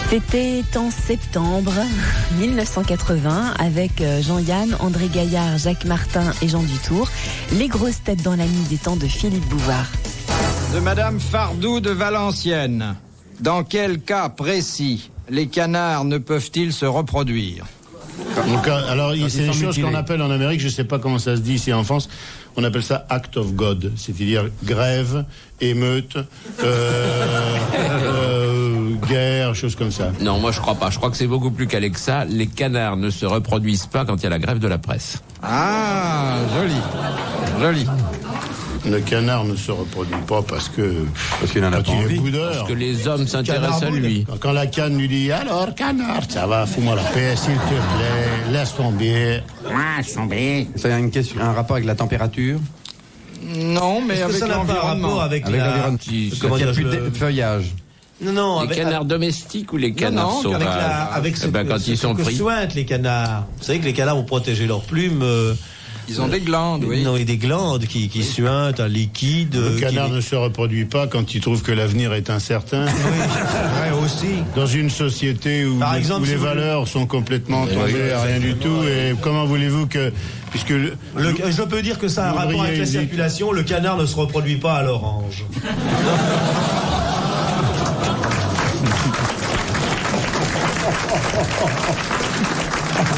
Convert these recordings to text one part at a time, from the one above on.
C'était en septembre 1980 avec Jean-Yann, André Gaillard, Jacques Martin et Jean Dutour. Les grosses têtes dans la nuit des temps de Philippe Bouvard. De Madame Fardou de Valenciennes. Dans quel cas précis les canards ne peuvent-ils se reproduire? Donc, alors, c'est des choses qu'on appelle en Amérique, je ne sais pas comment ça se dit ici en France, on appelle ça act of God, c'est-à-dire grève, émeute, guerre, choses comme ça. Non, moi je crois pas. Je crois que c'est beaucoup plus calé que ça. Les canards ne se reproduisent pas quand il y a la grève de la presse. Ah, joli, joli. Le canard ne se reproduit pas parce qu'il en a pas envie. Parce que les hommes s'intéressent à lui. Quand la canne lui dit « Alors, canard, ça va, fous-moi la paix, s'il te plaît, laisse tomber. » Laisse tomber. Ça a un rapport avec la température? Non, mais avec l'environnement. Avec l'environnement. Comment dire, plus de feuillage. Non, les canards domestiques ou les canards sauvages? Avec quand ils sont pris. Sointent les canards. Vous savez que les canards vont protéger leurs plumes. Ils ont des glandes, oui. Non, et des glandes qui suintent un liquide. Le canard ne se reproduit pas quand il trouve que l'avenir est incertain. Oui, c'est vrai aussi. Dans une société où les valeurs sont complètement tombées à rien du tout. Et comment voulez-vous que... Puisque je peux dire que ça a un rapport avec la circulation. Le canard ne se reproduit pas à l'orange.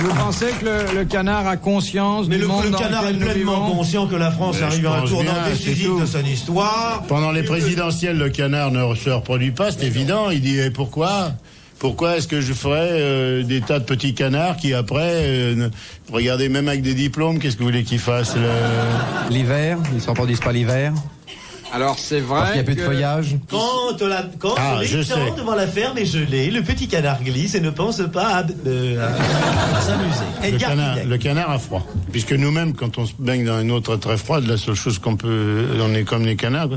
Vous pensez que le canard a conscience du monde le canard est pleinement conscient que la France arrive à un tournant décisif de son histoire. Pendant les présidentielles, le canard ne se reproduit pas, c'est évident. Il dit pourquoi est-ce que je ferais des tas de petits canards qui après, regardez, même avec des diplômes, qu'est-ce que vous voulez qu'ils fassent L'hiver, ils ne se reproduisent pas l'hiver. Alors c'est vrai parce qu'il y a plus de feuillage. Quand l'étang devant la ferme est gelé, le petit canard glisse et ne pense pas à s'amuser. Le canard a froid. Puisque nous-mêmes, quand on se baigne dans une eau très très froide, la seule chose qu'on peut... On est comme les canards.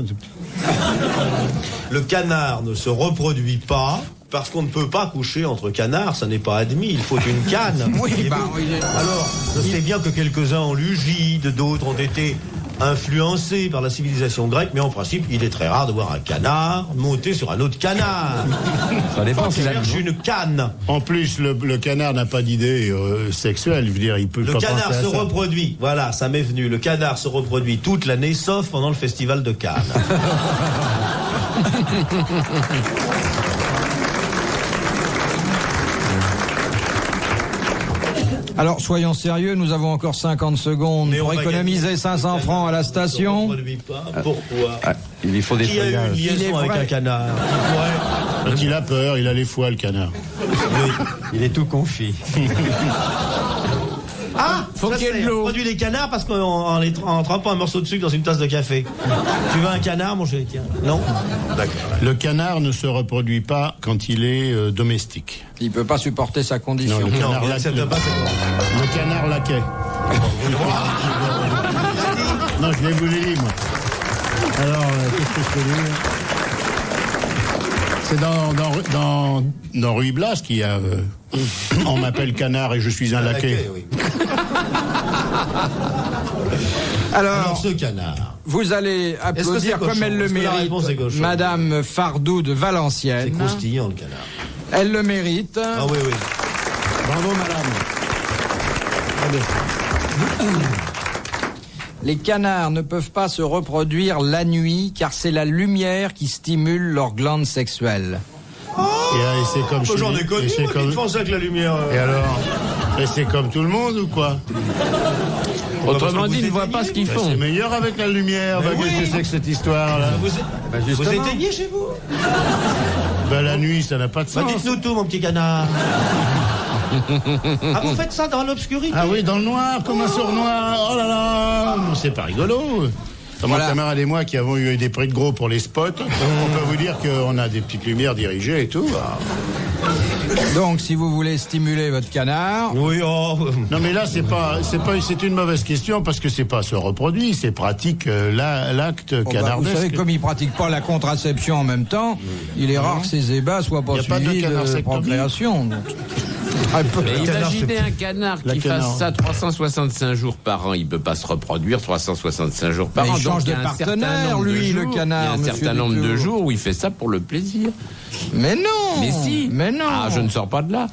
Le canard ne se reproduit pas parce qu'on ne peut pas coucher entre canards, ça n'est pas admis, il faut une canne. Alors, je sais bien que quelques-uns ont l'ugide, d'autres ont été influencé par la civilisation grecque, mais en principe, il est très rare de voir un canard monter sur un autre canard. Ça dépend. On cherche une canne. En plus, le canard n'a pas d'idée sexuelle. Je veux dire, il peut pas penser à ça. Le canard se reproduit. Voilà, ça m'est venu. Le canard se reproduit toute l'année, sauf pendant le festival de Cannes. Alors, soyons sérieux, nous avons encore 50 secondes pour économiser 500 francs à la station. Pourquoi il faut des feuillages. Qui a eu une liaison avec un canard? Quand il a peur, il a les foies, le canard. Oui. Il est tout confit. Ah, faut qu'il y ait de l'eau. On produit des canards parce qu'en trempant un morceau de sucre dans une tasse de café. Tu veux un canard, mon chéri? Non? D'accord. Le canard ne se reproduit pas quand il est domestique. Il peut pas supporter sa condition. Non, le canard laquais. Non, je vous l'ai dit, moi. Alors, qu'est-ce que je peux dire? C'est dans Ruy Blas qu'il y a... on m'appelle canard et je suis un laquais. Oui. Alors, ce canard. Vous allez applaudir comme elle le mérite, Madame Fardou de Valenciennes. C'est croustillant, le canard. Elle le mérite. Ah oui, oui. Bravo, madame. Les canards ne peuvent pas se reproduire la nuit car c'est la lumière qui stimule leurs glandes sexuelles. Et c'est comme j'en ai connu, moi, qui font ça avec la lumière. Et alors? Et c'est comme tout le monde ou quoi? Autrement dit, ils ne voient pas ce qu'ils font. C'est meilleur avec la lumière. Qu'est-ce que c'est que cette histoire-là? Vous éteignez chez vous? La nuit, ça n'a pas de sens. Dites-nous tout, mon petit canard. Ah, vous faites ça dans l'obscurité? Ah oui, dans le noir, comme un sourd noir. Oh là là, c'est pas rigolo. Mon camarade et moi qui avons eu des prix de gros pour les spots, on peut vous dire qu'on a des petites lumières dirigées et tout. Donc, si vous voulez stimuler votre canard... Oui, Non, mais là, c'est une mauvaise question parce que c'est pas se reproduit, c'est pratique l'acte canardesque. Vous savez, comme il pratique pas la contraception en même temps, il est rare que ces ébats soient pas suivis de procréation. Mais imaginez un canard La qui canard. fasse ça 365 jours par an. Il peut pas se reproduire 365 jours par Mais an. il change Donc, y a de un certain partenaire, nombre de lui, le jours- canard, Il y a un monsieur certain nombre de Dutour. jours où il fait ça pour le plaisir. Mais non. Mais si. Mais non. Ah, je ne sors pas de là.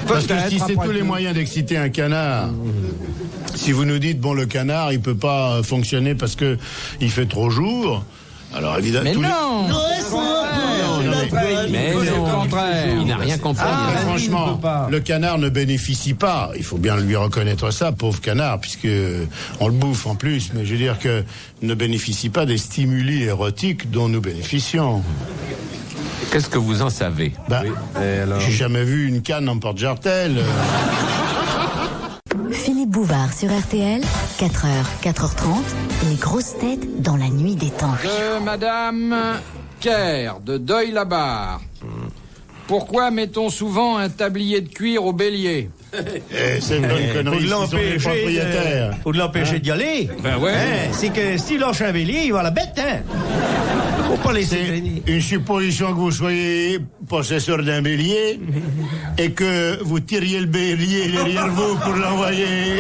Parce que Peut-être, si c'est après tous les tout. moyens d'exciter un canard, si vous nous dites, bon, le canard, il peut pas fonctionner parce que il fait trop jour, alors évidemment... Mais tous les- non. Non, Mais C'est le non, contraire. il n'a rien compris. mais il franchement, ne peut pas. le canard ne bénéficie pas. Il faut bien lui reconnaître ça, pauvre canard, puisque on le bouffe en plus. Mais je veux dire que ne bénéficie pas des stimuli érotiques dont nous bénéficions. Qu'est-ce que vous en savez? Ben, Et alors j'ai jamais vu une canne en porte-jartel. Philippe Bouvard sur RTL, 4h, 4h30, les grosses têtes dans la nuit des temps. De Madame Kerr de Deuil-la-Barre. Pourquoi mettons souvent un tablier de cuir au bélier? C'est une bonne Pour connerie, ce sont les propriétaires. Pour l'empêcher d'y aller. Ben ouais. Hein, c'est que s'il lâche un bélier, il va la bête, hein. Faut pas laisser C'est traîner. une supposition que vous soyez possesseur d'un bélier et que vous tiriez le bélier derrière vous pour l'envoyer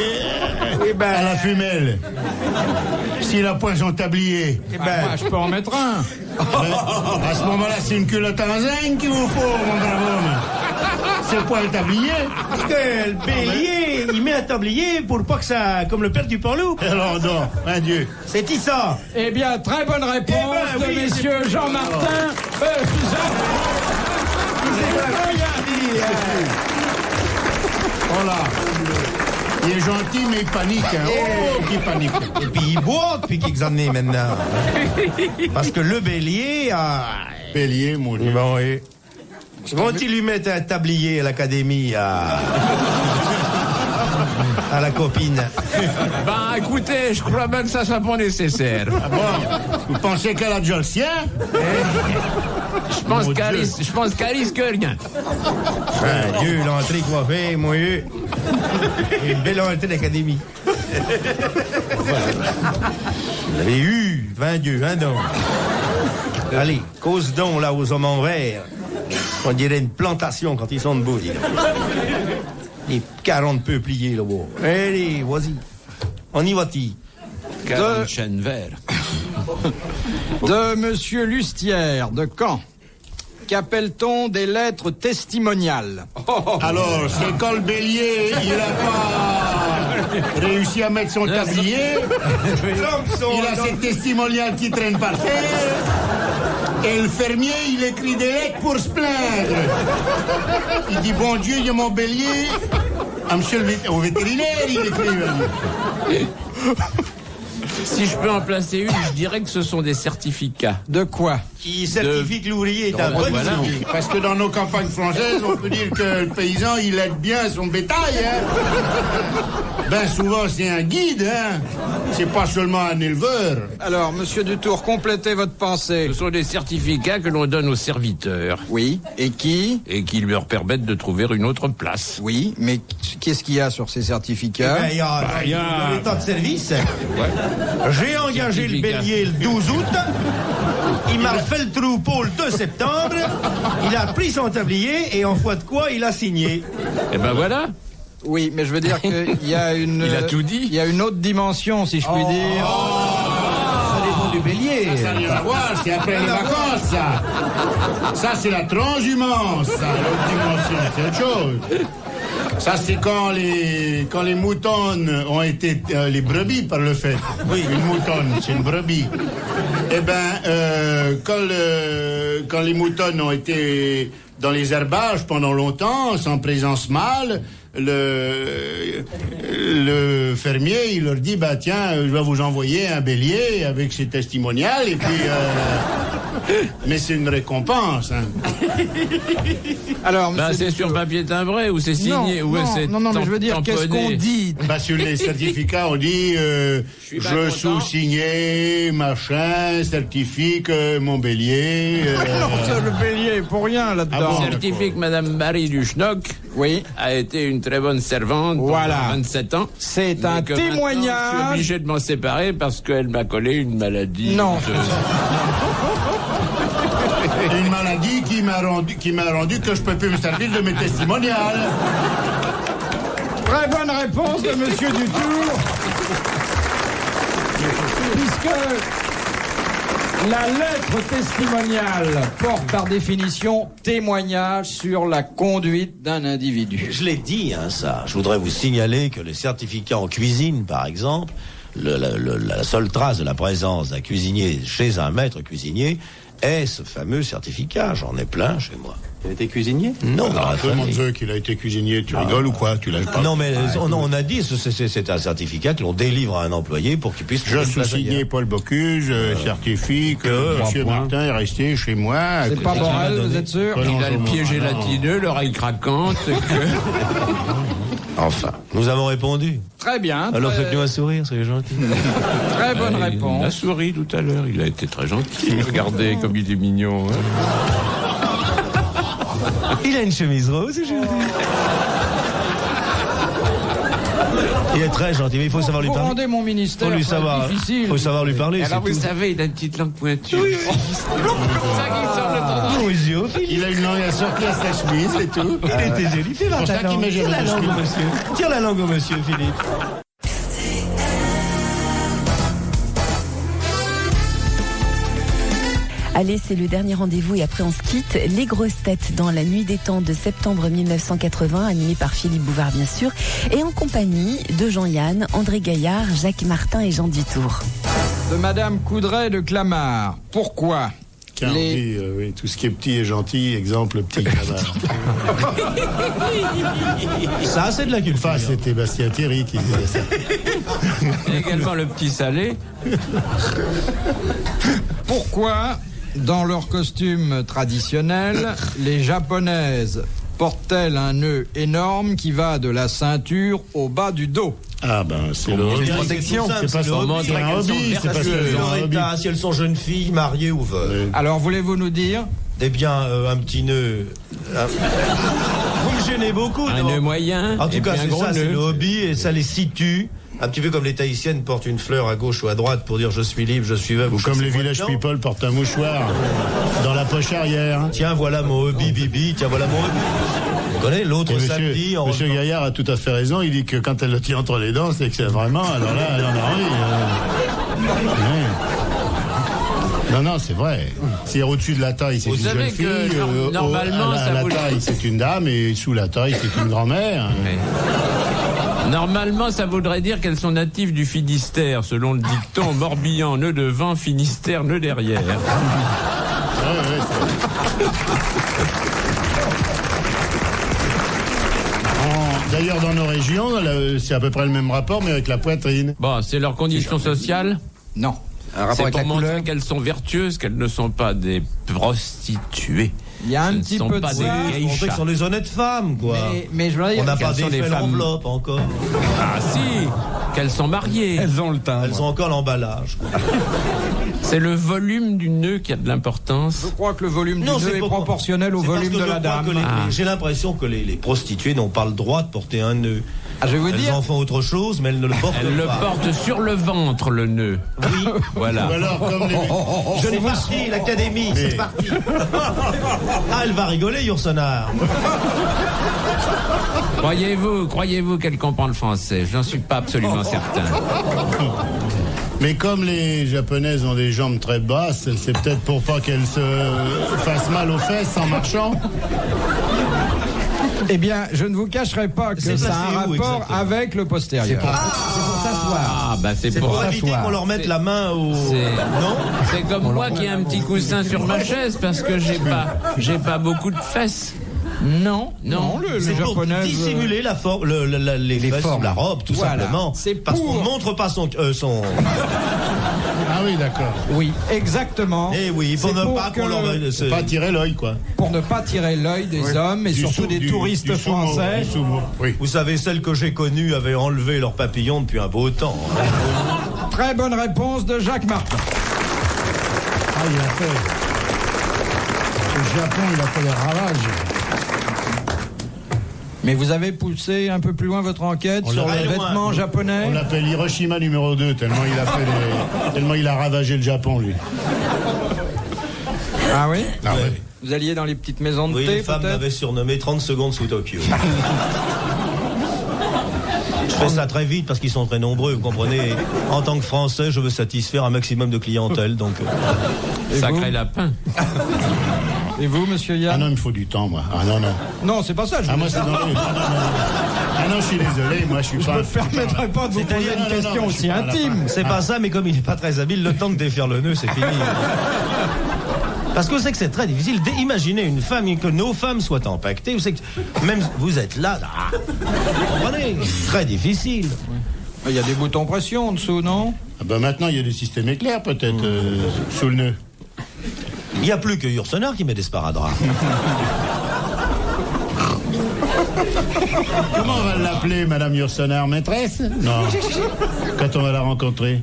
à la femelle. S'il a point son tablier. Moi, je peux en mettre un. Mais à ce moment-là, c'est une culotte en zinc qu'il vous faut, mon brave homme. C'est pas un tablier. Parce que le bélier, il met un tablier pour pas que ça... Comme le père du panloup. Alors non, un Dieu. C'est qui ça? Eh bien, très bonne réponse Eh ben oui, de messieurs Jean-Martin. Voilà. Il est gentil, mais il panique. Hein. Oh, qui panique. Et puis il boit depuis quelques années maintenant. Parce que le bélier a... Bélier, mon Dieu. Bon, oui. Vont-ils lui mettre un tablier à l'académie à la copine? Ben, écoutez, je crois bien que ça sera pas nécessaire. Ah bon, vous pensez qu'elle a déjà le sien? Je pense Mon qu'Alice, Dieu. je pense qu'Alice que rien. Ben, Dieu, l'entrée coiffée, moi, une belle entrée d'académie. Vous avez eu, 20 dieux, 20 dons. Allez, cause donc là aux hommes en vert. On dirait une plantation quand ils sont debout. dis donc. Les 40 peupliers là-bas. Allez, vas-y. On y va-t-il? Une chaîne vert. De Monsieur Lustière de Caen. Qu'appelle-t-on des lettres testimoniales? Alors, c'est quand le bélier, il a pas réussi à mettre son tablier, il a ses testimoniales qui traînent par terre, et le fermier, il écrit des lettres pour se plaindre. Il dit, bon Dieu, il y a mon bélier, à monsieur au vétérinaire, il écrit. Si je peux en placer une, je dirais que ce sont des certificats. De quoi? Qui certifie que l'ouvrier est un bon Voilà. ouvrier. Parce que dans nos campagnes françaises, on peut dire que le paysan, il aide bien son bétail. Hein. Ben souvent, c'est un guide. Hein. C'est pas seulement un éleveur. Alors, Monsieur Dutour, complétez votre pensée. Ce sont des certificats que l'on donne aux serviteurs Oui. Et qui? et qui leur permettent de trouver une autre place. Oui, mais qu'est-ce qu'il y a sur ces certificats? Ben, il y a l'état de service. J'ai engagé le Certificat. bélier le 12 août. Il m'a fait le troupeau le 2 septembre. Il a pris son tablier et en foi de quoi il a signé. Et ben voilà. Oui, mais je veux dire qu'il y a une... Il a tout dit. Il y a une autre dimension, si je puis dire. Ça dépend du bélier. Ça n'a rien à voir, c'est après les vacances, ça. Ça, c'est la transhumance, ça, l'autre dimension, c'est autre chose. Ça, c'est quand les moutonnes ont été les brebis par le fait. Oui, une moutonne, c'est une brebis. Eh ben, quand les moutonnes ont été dans les herbages pendant longtemps, sans présence mâle, le fermier, il leur dit, bah tiens, je vais vous envoyer un bélier avec ses testimoniales, et puis, mais c'est une récompense, hein. Alors, Ben, monsieur c'est sur Dutour. papier timbré ou c'est signé ou c'est non, mais je veux dire, qu'est-ce qu'on tamponné. dit? Bah, sur les certificats, on dit, suis bien je content. sous-signé, machin, certifie que mon bélier, Non, c'est le bélier, pour rien là-dedans. Ah bon? Certifie que Madame Marie Duchnock Oui. a été une très bonne servante Voilà. pendant 27 ans. C'est Mais un que maintenant, je suis témoignage. obligé de m'en séparer parce qu'elle m'a collé une maladie. Non. Une maladie qui m'a rendu que je peux plus me servir de mes testimoniales. Très bonne réponse de Monsieur Dutour. Puisque la lettre testimoniale porte par définition témoignage sur la conduite d'un individu. Je l'ai dit, ça. Je voudrais vous signaler que les certificats en cuisine, par exemple, la seule trace de la présence d'un cuisinier chez un maître cuisinier est ce fameux certificat. J'en ai plein chez moi. Il a été cuisinier? Non, Tout le monde veut qu'il a été cuisinier. Tu rigoles ou quoi? Tu l'as pas? Non, mais on a dit c'est un certificat que l'on délivre à un employé pour qu'il puisse... Je suis signé Paul Bocuse, je certifie que M. Martin est resté chez moi. C'est pas Borel, vous êtes sûr? Il a le pied gélatineux, l'oreille craquante. Enfin, nous avons répondu. Très bien. Alors faites-nous un sourire, soyez gentil. Très bonne Il a réponse. souri tout à l'heure, il a été très gentil. Regardez comme il est mignon. Il a une chemise rose aujourd'hui. Il est très gentil, mais il faut savoir lui Vous parler. rendez mon ministère Faut lui très savoir, difficile. faut savoir lui parler. Alors c'est vous tout. savez, il a une petite langue pointue. Comme ça qu'il sort le temps. Bonjour, Philippe. Il a une langue assortie à sa chemise, c'est tout. Il était joli. Fais voir pour ta ça qu'il langue. met Tire la jamais langue de au monsieur. Tire la langue au monsieur, Philippe. Allez, c'est le dernier rendez-vous et après on se quitte. Les grosses têtes dans la nuit des temps de septembre 1980, animé par Philippe Bouvard bien sûr, et en compagnie de Jean-Yann, André Gaillard, Jacques Martin et Jean Dutour. De Madame Coudray de Clamart. Pourquoi Car oui, tout ce qui est petit et gentil, exemple le petit canard. Ça, c'est de la culture. Enfin, c'était Bastien Thierry qui disait ça. Et également le petit salé. Pourquoi, dans leur costume traditionnel, les japonaises portent-elles un nœud énorme qui va de la ceinture au bas du dos? Ah ben, c'est le Pour hobby. protection, C'est pas le un hobby. hobby, c'est pas Si un elles sont jeunes filles, mariées ou veuves. Alors, voulez-vous nous dire? Eh bien, un petit nœud. Vous me gênez beaucoup. Un nœud moyen. En tout et cas, puis un c'est gros ça, c'est nœud. le hobby et ça les situe. Un petit peu comme les Tahitiennes portent une fleur à gauche ou à droite pour dire je suis libre, je suis veuve. Ou comme les chassez-moi village dedans. people portent un mouchoir dans la poche arrière. Tiens, voilà mon hobby, Bibi. Tiens, voilà mon hobby. Vous connaissez l'autre Et samedi en Monsieur Gaillard a tout à fait raison. Il dit que quand elle le tient entre les dents, c'est que c'est vraiment. Alors là, elle en a envie. Ouais. Non, c'est vrai. Si au-dessus de la taille, c'est Vous une jeune savez fille. que normalement, à ça la vous- taille, c'est une dame. Et sous la taille, c'est une grand-mère. Mais normalement, ça voudrait dire qu'elles sont natives du Finistère, selon le dicton Morbihan, nœud devant, Finistère, nœud derrière. D'ailleurs, dans nos régions, là, c'est à peu près le même rapport, mais avec la poitrine. Bon, c'est leur condition sociale. Non. Un rapport C'est avec pour la montrer couleur? qu'elles sont vertueuses, qu'elles ne sont pas des prostituées. Il y a un Ce ne petit sont peu de pas ça. des montrer que geishas. ce sont des honnêtes femmes, quoi. Mais je voudrais dire On n'a qu'elles pas sont des défait femmes. l'enveloppe encore. Ah si, qu'elles sont mariées. Elles ont le teint. Elles ont encore l'emballage. C'est le volume du nœud qui a de l'importance. Je crois que le volume du nœud est pas- proportionnel au c'est parce volume que de je la crois dame. que j'ai l'impression que les prostituées n'ont pas le droit de porter un nœud. Ah, je vais vous Elles dire. en font autre chose, mais elles ne le portent Elle le pas. porte sur le ventre, le nœud. Oui. Voilà. Ou alors, comme les... C'est parti, l'académie, c'est parti. Ah, elle va rigoler, Yourcenar. Croyez-vous qu'elle comprend le français? Je n'en suis pas absolument certain. Mais comme les japonaises ont des jambes très basses, c'est peut-être pour pas qu'elles se fassent mal aux fesses en marchant. Eh bien, je ne vous cacherai pas que C'est ça a placé un où, rapport exactement avec le postérieur. Ah, bah c'est C'est pour pour ça. éviter qu'on leur mette la main au... C'est- Non. C'est comme moi qui ai un petit coussin sur ma chaise parce que j'ai pas beaucoup de fesses. Non, les C'est pour japonaises. dissimuler la forme, les fesses formes. ou la robe, tout Voilà. simplement. C'est parce pour- qu'on ne montre pas son... Ah oui, d'accord. Oui, exactement. Eh oui, pour C'est ne pour pas qu'on que- leur... Pas tirer l'œil, quoi. Pour ne pas tirer l'œil des hommes et surtout des touristes français. Du sumo, oui. Vous savez, celles que j'ai connues avaient enlevé leurs papillons depuis un beau temps. Très bonne réponse de Jacques Martin. Ah, il a fait. Au Japon, il a fait des ravages. Mais vous avez poussé un peu plus loin votre enquête On sur l'a- le Allez, loin. vêtement japonais. On l'appelle Hiroshima numéro 2, tellement il a fait tellement il a ravagé le Japon, lui. Ah oui? Ah ouais. Vous alliez dans les petites maisons de Oui, thé, les femmes peut-être? m'avaient surnommé 30 secondes sous Tokyo. Je fais ça très vite parce qu'ils sont très nombreux, vous comprenez. En tant que Français, je veux satisfaire un maximum de clientèle, donc... Sacré lapin. Et vous, monsieur Ah Yann? non, il me faut du temps, moi. Ah non, non. Non, c'est pas ça. Ah moi, c'est dans le... Ah non, je suis désolé, moi, je suis pas... Je me permettrai pas de vous poser une question aussi intime. C'est pas ça, mais comme il n'est pas très habile, le temps de défaire le nœud, c'est fini. Parce que vous savez que c'est très difficile d'imaginer une femme, que nos femmes soient empaquetées. Vous savez que même vous êtes là, vous comprenez, c'est très difficile. Il y a des boutons pression en dessous, non? Ah bah maintenant, il y a des systèmes éclairs, peut-être, sous le nœud. Il n'y a plus que Yourcenar qui met des sparadraps. Comment on va l'appeler, Madame Yourcenar, maîtresse? Non. Quand on va la rencontrer?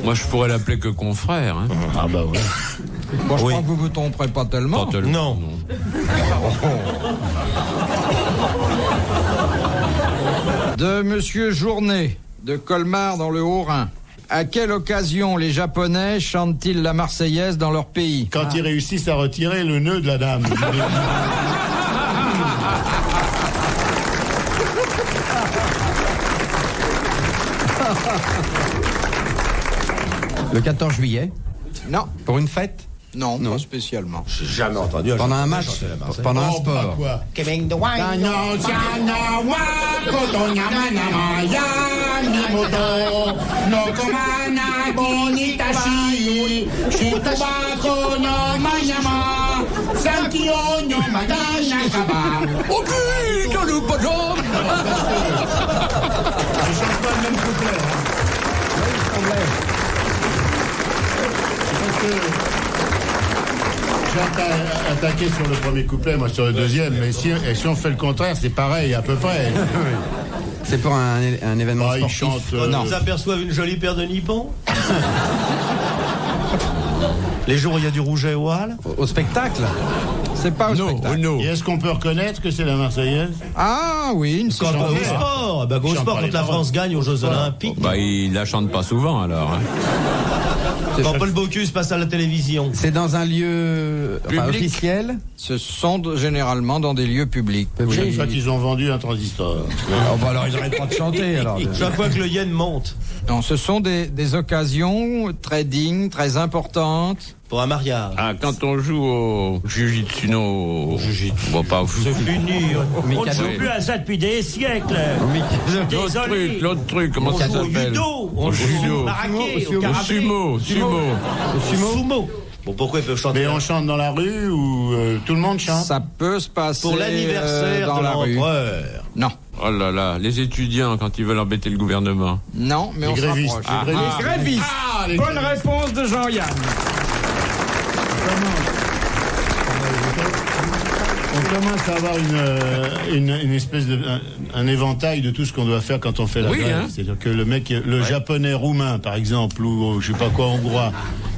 Moi, je pourrais l'appeler que confrère. Hein. Ah bah ouais. Bon, je Oui. crois que vous vous tromperez pas tellement. Pas tellement, Non. De Monsieur Journet, de Colmar dans le Haut-Rhin. À quelle occasion les Japonais chantent-ils la Marseillaise dans leur pays? Quand ils réussissent à retirer le nœud de la dame. Le 14 juillet, Non, pour une fête, non, pas spécialement. J'ai jamais entendu. pendant un match, pendant un Oh, pas sport. quoi. Je chante pas le même couplet, hein. Parce que j'ai attaqué sur le premier couplet, moi sur le deuxième, mais si on fait le contraire, c'est pareil, à peu près. C'est pour un événement Ah, il sportif. chante. Quand ils aperçoivent une jolie paire de nippons. Les jours où il y a du rouget au hall. Au spectacle. C'est pas au No, spectacle. no. Et est-ce qu'on peut reconnaître que c'est la Marseillaise? Ah oui, une Quand au chanson. sport, bah, au Chante sport pas quand les la paroles. France gagne aux Jeux Olympiques. Bah, il la chante pas souvent, alors. Hein. Quand Paul Bocuse passe à la télévision. C'est dans un lieu Public. officiel. Ce sont généralement dans des lieux publics. Chaque fois qu'ils ont vendu un transistor. Oh, bah alors ils n'arrêtent pas de chanter. Alors. Chaque fois que le yen monte Non, ce sont des occasions très dignes, très importantes. pour un mariage. Ah, quand on joue au Jiu-Jitsu, on va pas au foot. C'est fini. Mais On ne joue oui. plus à ça depuis des siècles. L'autre truc, comment On ça joue au s'appelle? judo, on Au joue judo. au maraquet, Au au karaté, Sumo. au sumo. Bon, pourquoi ils peuvent chanter Mais on chante dans la rue ou tout le monde chante? Ça peut se passer pour l'anniversaire dans de la rue. l'empereur? Non, Oh là là, les étudiants, quand ils veulent embêter le gouvernement. non, mais Les on se grévistes. rapproche. Les grévistes. Grévistes. Ah, les Bonne grévistes. réponse de Jean-Yann. On commence à avoir une espèce de un éventail de tout ce qu'on doit faire quand on fait la Oui, grève. hein. C'est-à-dire que le mec, le japonais roumain par exemple, ou je sais pas quoi hongrois,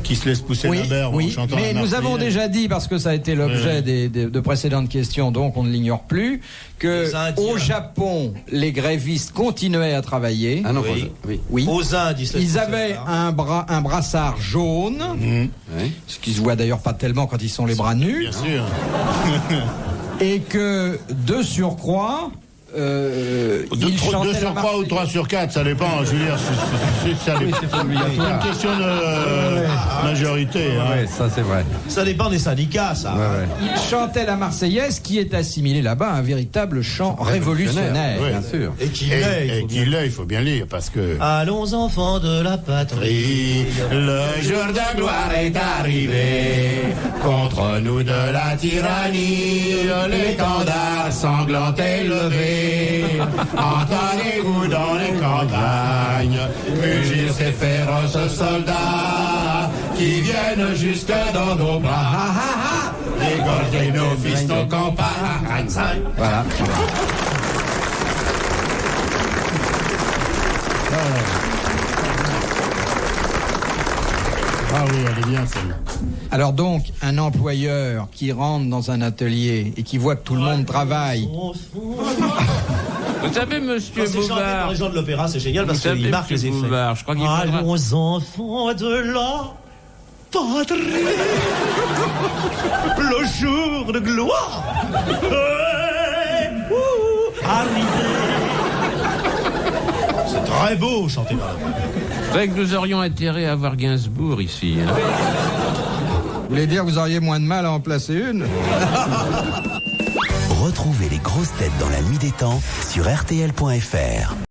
qui se laisse pousser la berbe en chantant mais la nous avons Marseillaise. déjà dit, parce que ça a été l'objet de précédentes questions, donc on ne l'ignore plus, que Les Indiens. au Japon, les grévistes continuaient à travailler. Ah non, Oui. oui. Oui. Aux Indes, Ils avaient un brassard jaune, Oui. ce qui se voit d'ailleurs pas tellement quand ils sont les bras nus, Bien sûr. et que de surcroît, ils chantaient Deux la sur 3 ou 3 sur 4, ça dépend. Je veux dire, ça dépend. C'est une question de majorité. Hein. Ouais, ça c'est vrai. Ça dépend des syndicats, ça. Ouais, ouais. Ils chantaient la Marseillaise, qui est assimilée là-bas à un véritable chant révolutionnaire. Ouais. Bien sûr. Et qui l'est, il Et faut qu'il bien- l'est, il faut bien lire, parce que... Allons enfants de la patrie. Le jour de gloire est arrivé, contre nous de la tyrannie, l'étendard sanglant est levé. Entendez-vous dans les campagnes mugir ces féroces soldats qui viennent jusque dans nos bras, égorger nos fils, nos campagnes. Voilà. Ah oui, elle est bien celle-là. Alors donc, un employeur qui rentre dans un atelier et qui voit que tout le monde travaille, Vous savez, monsieur Quand c'est chanté par Bouvard, les gens de l'opéra, c'est génial vous parce savez, qu'ils marquent les monsieur effets. Bouvard, je crois qu'il faudra... Allons enfants de la Padre, le jour de gloire est arrivé. C'est très beau chanter dans la mer. C'est vrai que nous aurions intérêt à avoir Gainsbourg ici. Hein. Vous voulez dire que vous auriez moins de mal à en placer une? Retrouvez les grosses têtes dans la nuit des temps sur RTL.fr.